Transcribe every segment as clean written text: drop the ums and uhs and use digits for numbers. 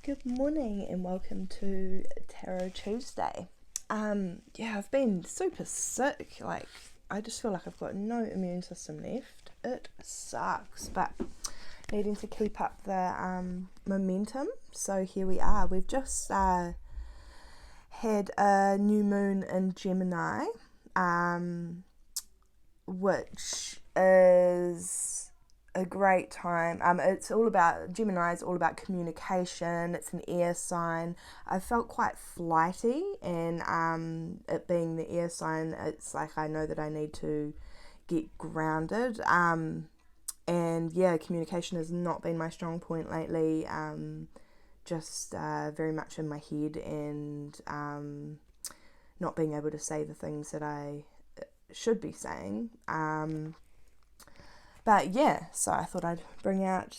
Good morning and welcome to Tarot Tuesday. I've been super sick. I just feel like I've got no immune system left. It sucks, but needing to keep up the momentum. So here we are. We've just had a new moon in Gemini, which is a great time. Gemini is all about communication. It's an air sign. I felt quite flighty, and it being the air sign, it's like I know that I need to get grounded. Communication has not been my strong point lately. Very much in my head and not being able to say the things that I should be saying. So I thought I'd bring out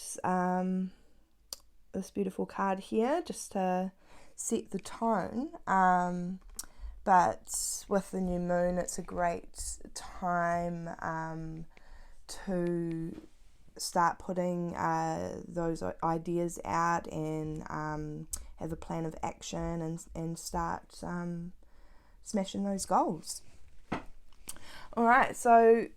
this beautiful card here just to set the tone. But with the new moon, it's a great time to start putting those ideas out and have a plan of action and start smashing those goals. Alright, so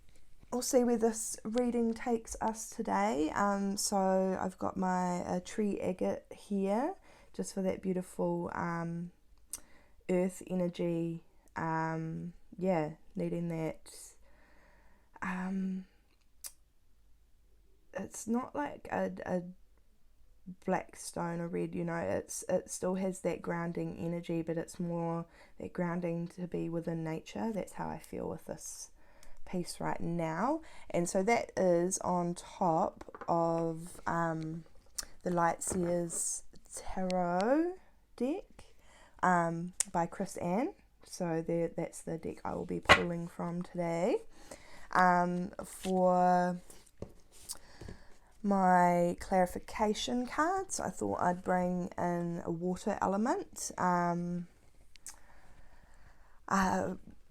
we'll see where this reading takes us today. So I've got my tree agate here, just for that beautiful earth energy. Needing that. It's not like a black stone or red, it still has that grounding energy, but it's more that grounding to be within nature. That's how I feel with this piece right now. And so that is on top of the Lightseers Tarot deck by Chris Ann. So that's the deck I will be pulling from today. For my clarification cards, I thought I'd bring in a water element,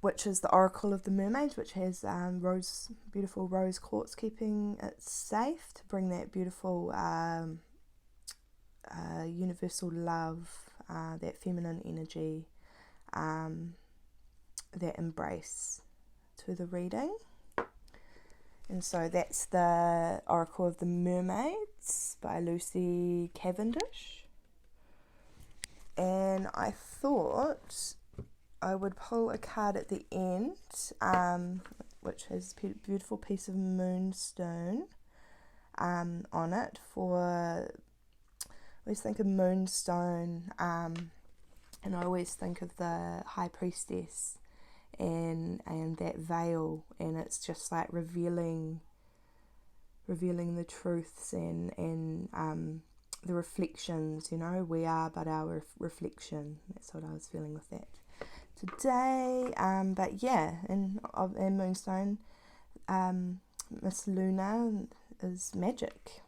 which is the Oracle of the Mermaids, which has beautiful rose quartz keeping it safe, to bring that beautiful universal love, that feminine energy, that embrace to the reading. And so that's the Oracle of the Mermaids by Lucy Cavendish. And I thought I would pull a card at the end, which has a beautiful piece of moonstone on it. I always think of moonstone, and I always think of the High Priestess and that veil, and it's just like revealing the truths and the reflections. We are but our reflection. That's what I was feeling with that today. And moonstone, Miss Luna is magic.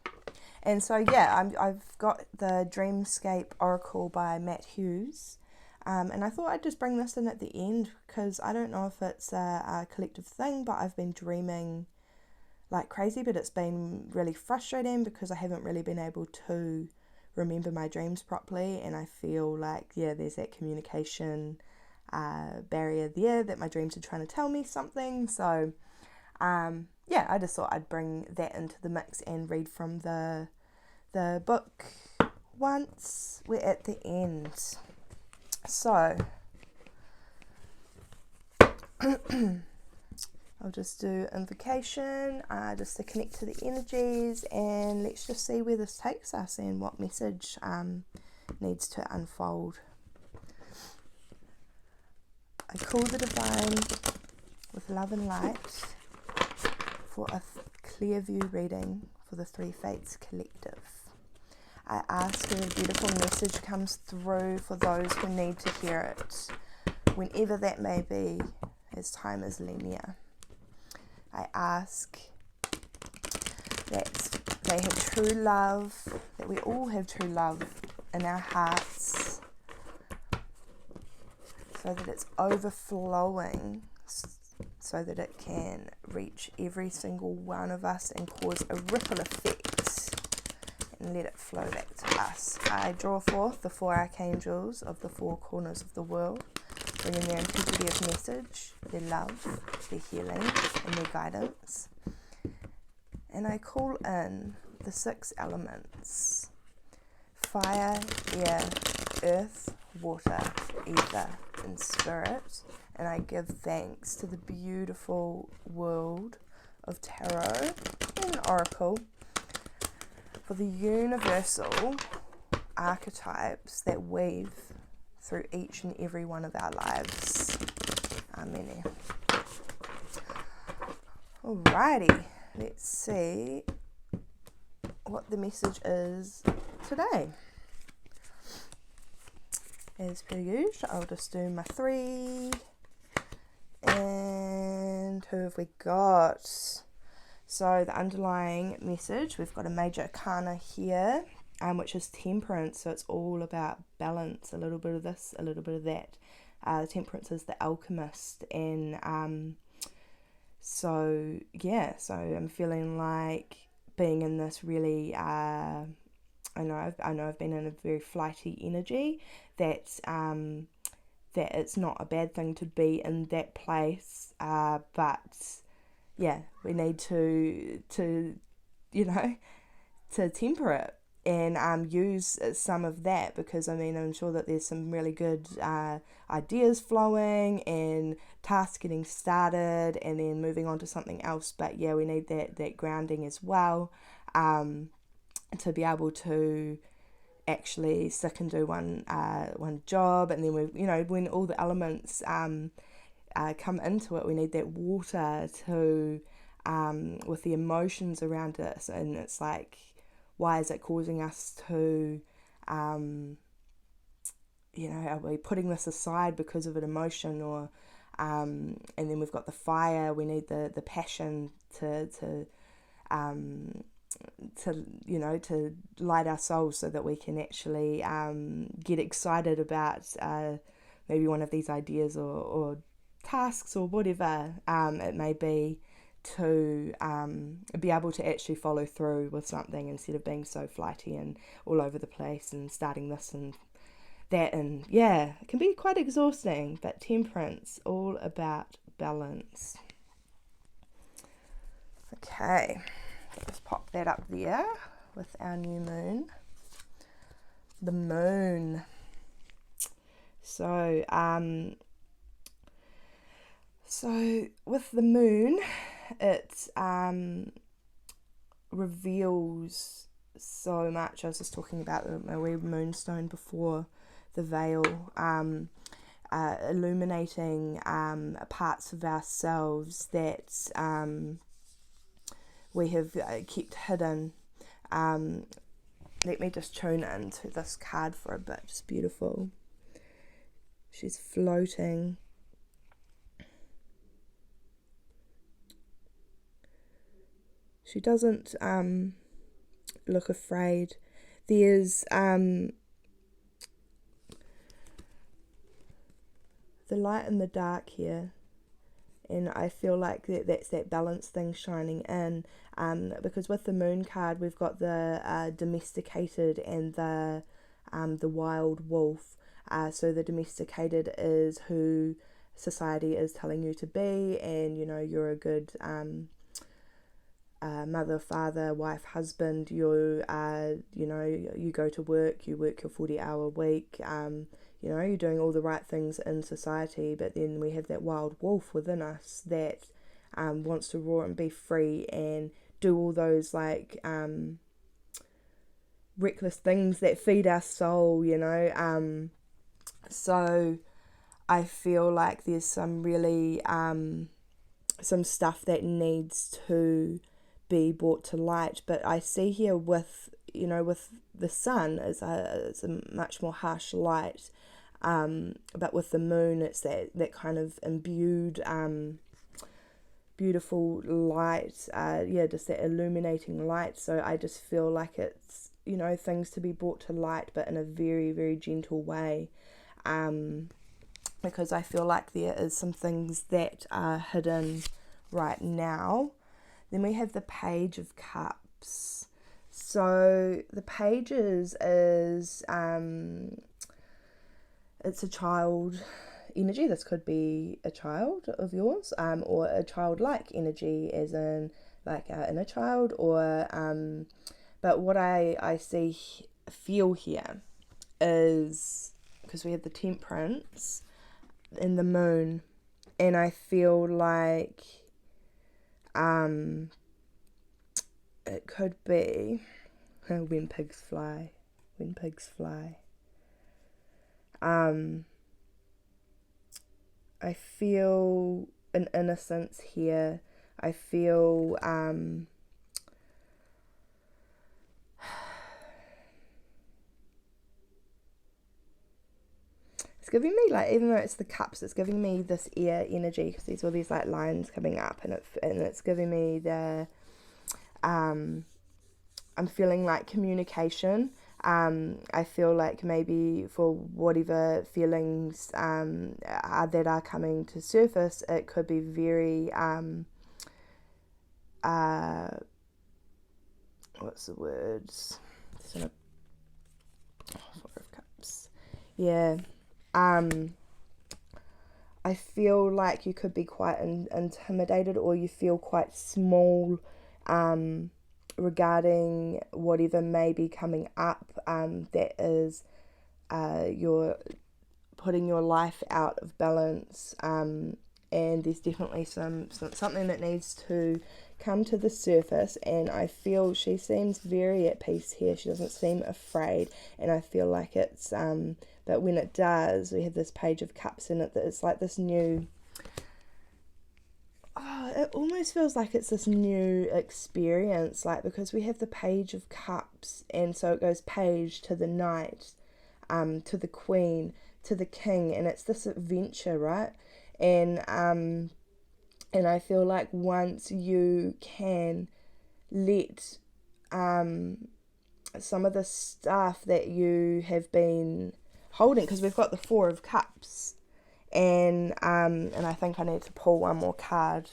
And so I've got the Dreamscape Oracle by Matt Hughes. And I thought I'd just bring this in at the end, because I don't know if it's a collective thing, but I've been dreaming like crazy, but it's been really frustrating because I haven't really been able to remember my dreams properly, and I feel like there's that communication barrier there, that my dreams are trying to tell me something. So I just thought I'd bring that into the mix and read from the book once we're at the end. So I'll just do invocation just to connect to the energies, and let's just see where this takes us and what message needs to unfold. I call the divine with love and light for a clear view reading for the Three Fates Collective. I ask that a beautiful message comes through for those who need to hear it, whenever that may be, as time is linear. I ask that they have true love, that we all have true love in our hearts, so that it's overflowing, so that it can reach every single one of us and cause a ripple effect and let it flow back to us. I draw forth the 4 archangels of the 4 corners of the world, bringing their integrity of message, their love, their healing, and their guidance. And I call in the 6 elements: fire, air, earth, water, ether, and spirit. And I give thanks to the beautiful world of tarot and oracle for the universal archetypes that weave through each and every one of our lives. Amen. Alrighty, let's see what the message is today. As per usual, I'll just do my 3. And who have we got? So the underlying message, we've got a major arcana here, which is temperance. So it's all about balance, a little bit of this, a little bit of that. The temperance is the alchemist, and so I'm feeling like being in this really, I know I've been in a very flighty energy, that it's not a bad thing to be in that place, but yeah, we need to temper it and use some of that, because I'm sure that there's some really good ideas flowing and tasks getting started and then moving on to something else, but yeah, we need that grounding as well, to be able to actually stick and do one job. And then when all the elements come into it, we need that water to with the emotions around it. And it's like, why is it causing us to are we putting this aside because of an emotion, or and then we've got the fire, we need the passion to light our souls, so that we can actually get excited about maybe one of these ideas or tasks or whatever it may be, to be able to actually follow through with something instead of being so flighty and all over the place and starting this and that. And yeah, it can be quite exhausting, but temperance, all about balance. Okay, let's pop that up there with our new moon. The moon. So with the moon, it reveals so much. I was just talking about my wee moonstone before, the veil, illuminating parts of ourselves that we have kept hidden. Let me just tune into this card for a bit. It's beautiful. She's floating. She doesn't look afraid. There's the light and the dark here, and I feel like that's that balance thing shining in, because with the moon card we've got the domesticated and the wild wolf. So the domesticated is who society is telling you to be, and you're a good mother, father, wife, husband. You go to work, you work your 40-hour week, you're doing all the right things in society. But then we have that wild wolf within us that wants to roar and be free and do all those reckless things that feed our soul, so I feel like there's some really some stuff that needs to be brought to light. But I see here with the sun is a much more harsh light, but with the moon it's that kind of imbued beautiful light, just that illuminating light. So I just feel like it's things to be brought to light, but in a very, very gentle way, because I feel like there is some things that are hidden right now. Then we have the Page of Cups. So the pages is it's a child energy. This could be a child of yours, or a childlike energy, as in like our inner child, or but what I feel here is, because we have the Temperance and the Moon, and I feel like it could be when pigs fly. I feel an innocence here. I feel it's giving me, like, even though it's the cups, it's giving me this air energy, because there's all these like lines coming up, and it's giving me the I'm feeling like communication. I feel like maybe for whatever feelings that are coming to surface, it could be very what's the words? Four of Cups. Yeah. I feel like you could be quite intimidated, or you feel quite small regarding whatever may be coming up, that is you're putting your life out of balance, and there's definitely something that needs to come to the surface, and I feel she seems very at peace here. She doesn't seem afraid, and I feel like it's but when it does, we have this Page of Cups in it, that it's like this new, it almost feels like it's this new experience, like, because we have the Page of Cups, and so it goes page to the knight, to the queen, to the king, and it's this adventure, right? And I feel like once you can let some of the stuff that you have been holding, because we've got the Four of Cups, and I think I need to pull one more card.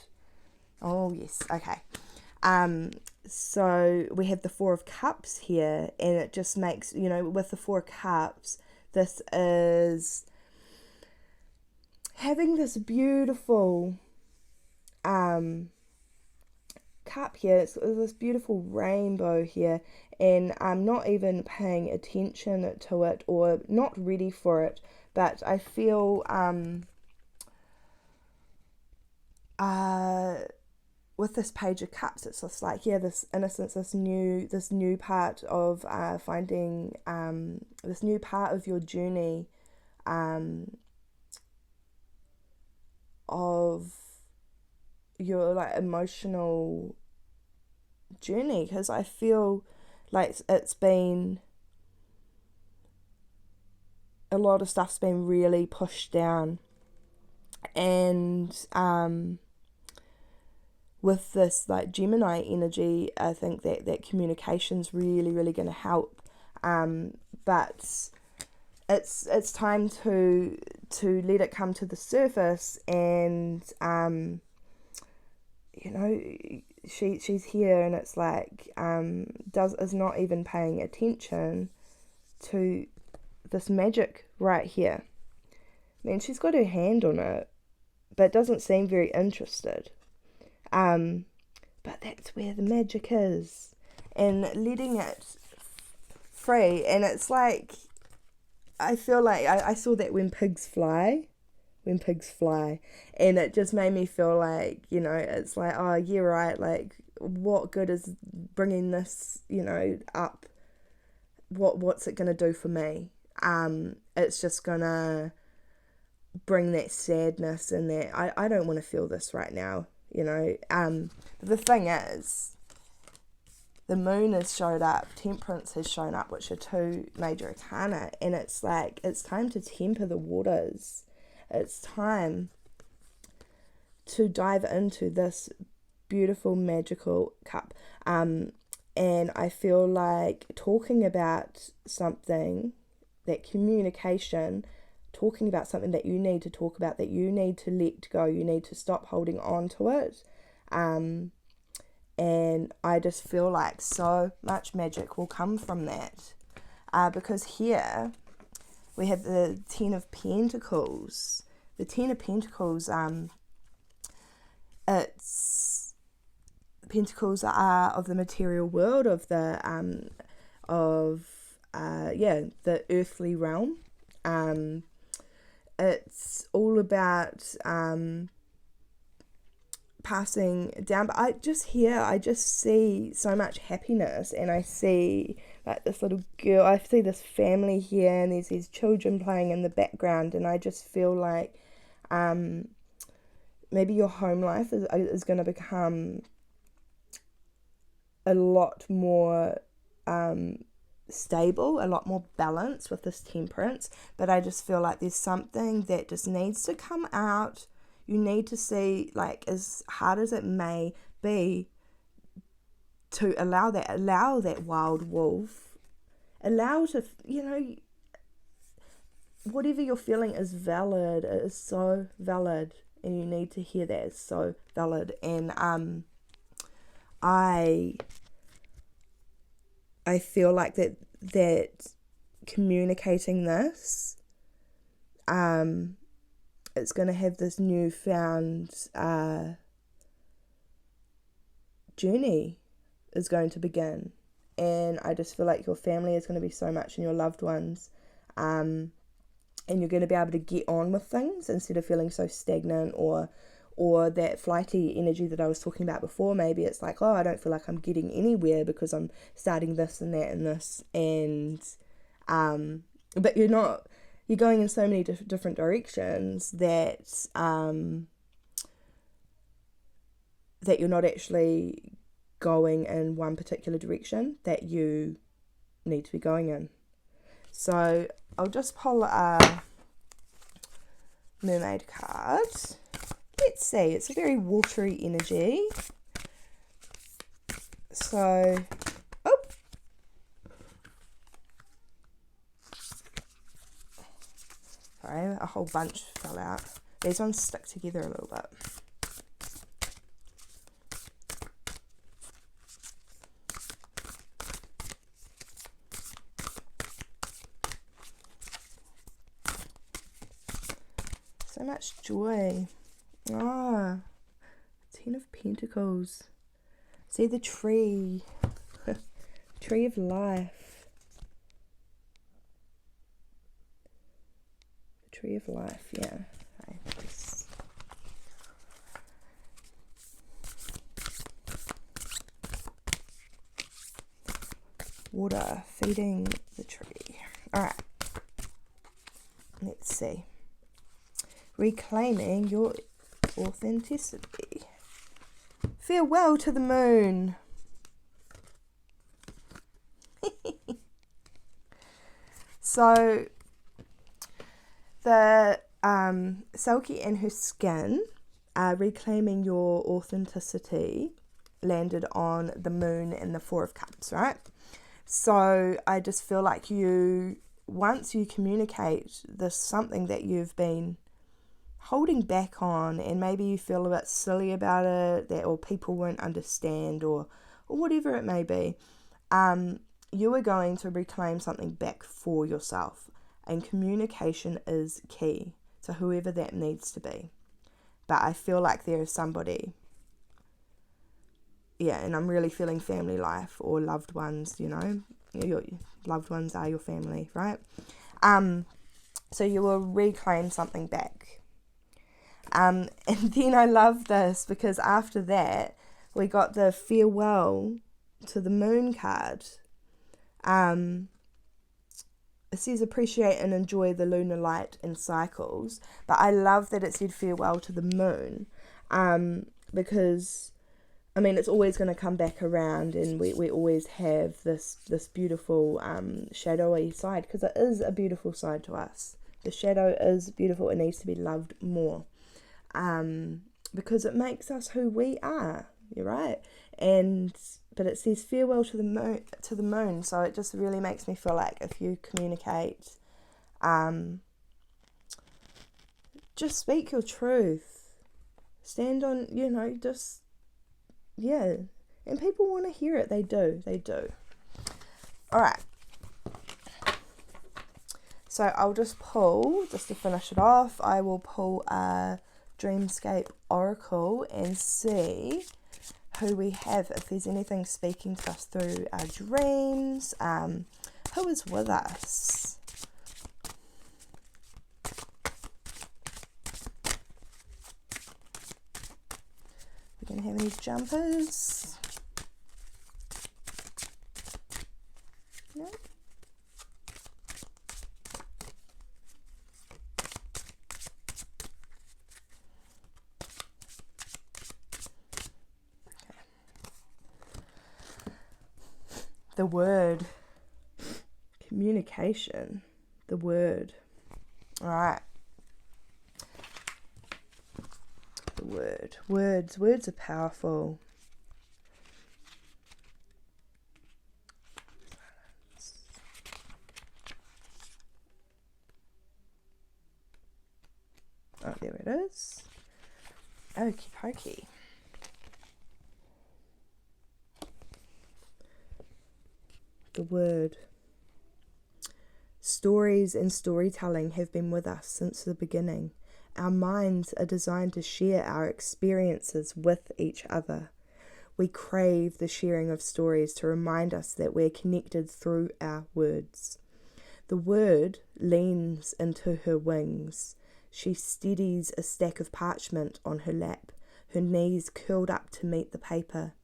Oh yes, okay. So we have the Four of Cups here, and it just makes, with the Four of Cups, this is having this beautiful cup here. It's this beautiful rainbow here, and I'm not even paying attention to it, or not ready for it, but I feel with this Page of Cups, it's just like, yeah, this innocence, this new part of finding this new part of your journey, of your like emotional journey, because I feel like it's been, a lot of stuff's been really pushed down, and with this like Gemini energy, I think that communication's really, really going to help, but it's time to let it come to the surface, and she's here, and it's like is not even paying attention to this magic right here. I mean, she's got her hand on it, but doesn't seem very interested. But that's where the magic is, and letting it free. And it's like, I feel like I saw that when pigs fly, and it just made me feel like, it's like, oh yeah, right, like, what good is bringing this, up? What's it gonna do for me? It's just gonna bring that sadness, and that I don't want to feel this right now, the thing is, the Moon has showed up, Temperance has shown up, which are two major arcana, and it's like, it's time to temper the waters. It's time to dive into this beautiful magical cup, and I feel like talking about something, that communication, talking about something that you need to talk about, that you need to let go, you need to stop holding on to it, And I just feel like so much magic will come from that. Because here we have the Ten of Pentacles. The Ten of Pentacles, Pentacles are of the material world, of the the earthly realm. It's all about passing down, but I just see so much happiness, and I see like this little girl, I see this family here, and there's these children playing in the background, and I just feel like maybe your home life is going to become a lot more stable, a lot more balanced with this Temperance. But I just feel like there's something that just needs to come out. You need to see, like, as hard as it may be, to allow that wild wolf, whatever you're feeling is valid. It is so valid, and you need to hear that. It's so valid. And I feel like that communicating this, it's going to have this newfound journey is going to begin. And I just feel like your family is going to be so much, and your loved ones, and you're going to be able to get on with things instead of feeling so stagnant or that flighty energy that I was talking about before. Maybe it's like, oh, I don't feel like I'm getting anywhere because I'm starting this and that and this, and but you're not. You're going in so many different directions that that you're not actually going in one particular direction that you need to be going in. So I'll just pull a mermaid card. Let's see, it's a very watery energy. So, sorry, a whole bunch fell out. These ones stick together a little bit. So much joy. Ten of Pentacles. See the tree. Tree of life. The tree of life, yeah. Water feeding the tree. Alright. Let's see. Reclaiming your authenticity. Farewell to the moon. So the Selkie and her skin, reclaiming your authenticity, landed on the moon and the Four of Cups, right? So I just feel like once you communicate this, something that you've been holding back on, and maybe you feel a bit silly about it, or people won't understand, or whatever it may be, you are going to reclaim something back for yourself. And communication is key to whoever that needs to be. But I feel like there is somebody, and I'm really feeling family life or loved ones, your loved ones are your family, right? So you will reclaim something back. And then I love this, because after that we got the farewell to the moon card. It says appreciate and enjoy the lunar light and cycles, but I love that it said farewell to the moon, because it's always going to come back around, and we always have this beautiful shadowy side, because it is a beautiful side to us. The shadow is beautiful. It needs to be loved more, because it makes us who we are. You're right. But it says farewell to the moon, so it just really makes me feel like if you communicate, just speak your truth. Stand on, And people want to hear it. They do. All right. So I'll just pull, just to finish it off, I will pull a Dreamscape Oracle and see who we have, if there's anything speaking to us through our dreams, who is with us. We're going to have any jumpers? No. The word, communication, the word. All right. The word. Words are powerful. Oh, there it is. Okie pokey. The word. Stories and storytelling have been with us since the beginning. Our minds are designed to share our experiences with each other. We crave the sharing of stories to remind us that we're connected through our words. The word leans into her wings. She steadies a stack of parchment on her lap, her knees curled up to meet the paper.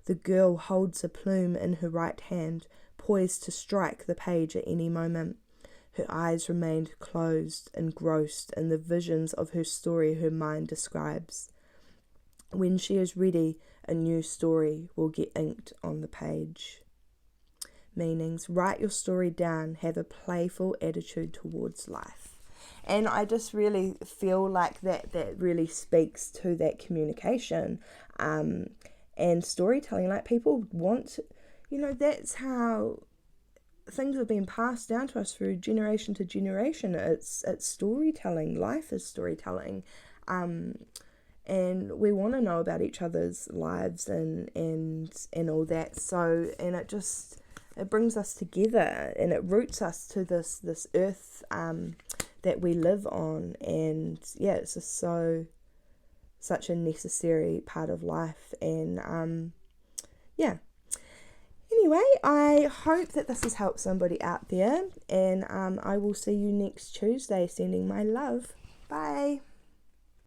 The girl holds a plume in her right hand, poised to strike the page at any moment. Her eyes remained closed, engrossed in the visions of her story her mind describes. When she is ready, a new story will get inked on the page. Meanings: write your story down, have a playful attitude towards life. And I just really feel like that really speaks to that communication and storytelling. Like, people want, that's how things have been passed down to us through generation to generation. It's storytelling. Life is storytelling. And we want to know about each other's lives and all that. So, and it brings us together, and it roots us to this earth that we live on. And yeah, it's just such a necessary part of life. And yeah. Anyway, I hope that this has helped somebody out there, and I will see you next Tuesday. Sending my love. Bye.